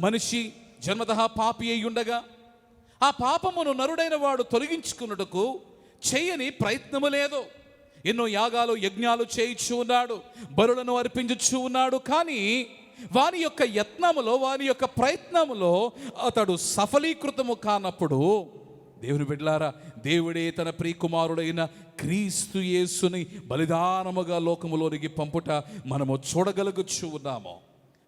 మనిషి జన్మతః పాపి అయి ఉండగా ఆ పాపమును నరుడైన వాడు తొలగించుకున్నట్టుకు చేయని ప్రయత్నము లేదు. ఎన్నో యాగాలు యజ్ఞాలు చేయించు ఉన్నాడు, బలులను అర్పించుచు ఉన్నాడు. కానీ వాని యొక్క యత్నములో, వాని యొక్క ప్రయత్నములో అతడు సఫలీకృతము కానప్పుడు, దేవుని బిడ్డలారా, దేవుడే తన ప్రియకుమారుడైన క్రీస్తు యేసుని బలిదానముగా లోకములోనికి పంపుట మనము చూడగలుగుచు ఉన్నాము.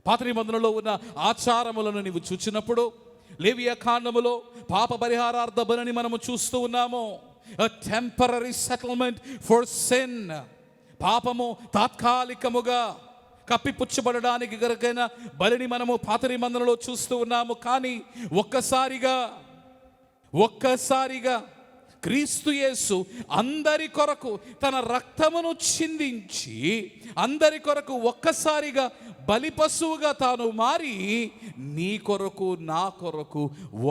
పాత నిబంధనలో ఉన్న ఆచారములను నీవు చూచినప్పుడు, లేవియా కాండములో పాప పరిహారార్థ బలిని మనము చూస్తూ ఉన్నాము. Temporary settlement for sin. పాపము తాత్కాలికముగా కప్పిపుచ్చబడడానికి గరికైన బలిని మనము పాత నిబంధనలో చూస్తూ ఉన్నాము. కానీ ఒక్కసారిగా క్రీస్తు యేసు అందరి కొరకు తన రక్తమును చిందించి, అందరి కొరకు ఒక్కసారిగా బలి పశువుగా తాను మారి, నీ కొరకు నా కొరకు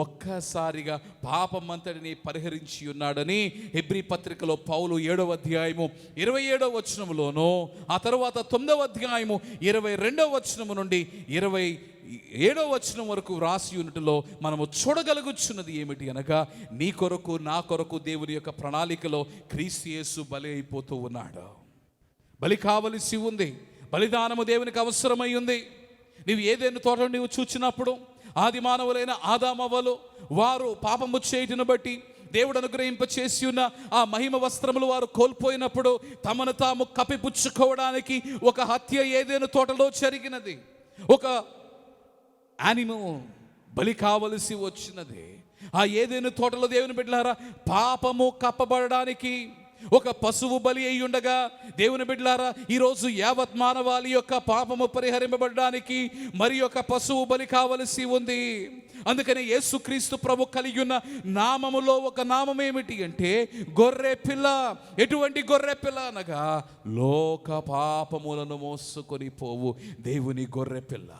ఒక్కసారిగా పాపమంతటిని పరిహరించి ఉన్నాడని హెబ్రీ పత్రికలో పౌలు 7వ అధ్యాయము 27వ వచనములోనూ, ఆ తరువాత 9వ అధ్యాయము 22వ వచనము నుండి 27వ వచనం వరకు వ్రాసి ఉన్నట్టులో మనము చూడగలుగుచున్నది ఏమిటి అనగా, నీ కొరకు నా కొరకు దేవుని యొక్క ప్రణాళికలో క్రీస్తు యేసు బలి అయిపోతూ ఉన్నాడు. బలి కావలసి ఉంది, బలిదానము దేవునికి అవసరమై ఉంది. నీవు ఏదైనా తోట నీవు చూచినప్పుడు, ఆది మానవులైన ఆదామవ్వలు వారు పాపము చేయటను బట్టి దేవుడు అనుగ్రహింపచేసి ఉన్న ఆ మహిమ వస్త్రములు వారు కోల్పోయినప్పుడు, తమను తాము కప్పిపుచ్చుకోవడానికి ఒక హత్య ఏదైనా తోటలో జరిగినది. ఒక యానిమల్ బలి కావలసి వచ్చినది. ఆ ఏదైనా తోటలో దేవుని బిడ్డలారా, పాపము కప్పబడడానికి ఒక పశువు బలి అయి ఉండగా, దేవుని బిడ్డలారా, ఈరోజు యావత్ మానవాళి యొక్క పాపము పరిహరింపబడడానికి మరి ఒక పశువు బలి కావలసి ఉంది. అందుకని యేసుక్రీస్తు ప్రభు కలిగి ఉన్న నామములో ఒక నామం ఏమిటి అంటే గొర్రె పిల్ల. ఎటువంటి గొర్రె పిల్ల అనగా, లోక పాపములను మోసుకొని పోవు దేవుని గొర్రె పిల్ల.